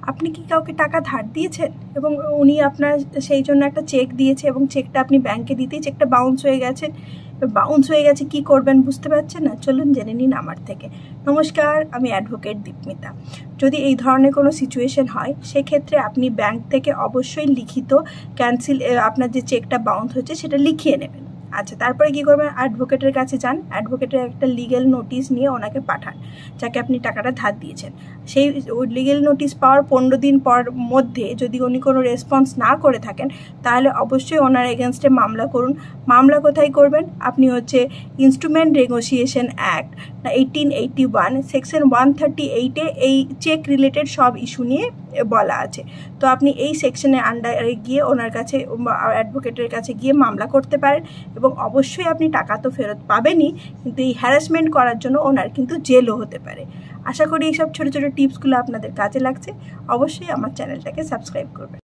আপনি কি কাউকে টাকা ধার দিয়েছেন এবং উনি আপনার সেই জন্য একটা চেক দিয়েছে এবং চেকটা আপনি ব্যাংকে দিতেই চেকটা বাউন্স হয়ে গেছে কি করবেন বুঝতে পারছেন না? চলুন জেনে নিন আমার থেকে। নমস্কার, আমি অ্যাডভোকেট দীপমিতা। যদি এই ধরনের কোনো সিচুয়েশন হয় সেক্ষেত্রে আপনি ব্যাংক থেকে অবশ্যই লিখিত আপনার যে চেকটা বাউন্স হয়েছে সেটা লিখিয়ে নেবেন। আচ্ছা, তারপরে কি করবেন? অ্যাডভোকেটের কাছে যান, অ্যাডভোকেটের একটা লিগ্যাল নোটিশ নিয়ে ওনাকে পাঠান যাকে আপনি টাকাটা ধার দিয়েছেন। সেই লিগ্যাল নোটিশ পাওয়ার 15 দিন মধ্যে যদি উনি কোনো রেসপন্স না করে থাকেন তাহলে অবশ্যই ওনার এগেনস্টে মামলা করুন। মামলা কোথায় করবেন? আপনি ইনস্ট্রুমেন্ট নেগোসিয়েশন অ্যাক্ট 1881 সেকশন 138-এ এই চেক রিলেটেড সব ইস্যু নিয়ে বলা আছে। তো আপনি এই সেকশনের আন্ডারে গিয়ে ওনার কাছে অ্যাডভোকেটের কাছে গিয়ে মামলা করতে পারেন এবং অবশ্যই আপনি টাকা তো ফেরত পাবেনই, কিন্তু এই হ্যারাসমেন্ট করার জন্য ওনার কিন্তু জেলও হতে পারে। আশা করি এইসব ছোটো ছোটো টিপসগুলো আপনাদের কাজে লাগছে। অবশ্যই আমার চ্যানেলটাকে সাবস্ক্রাইব করবেন।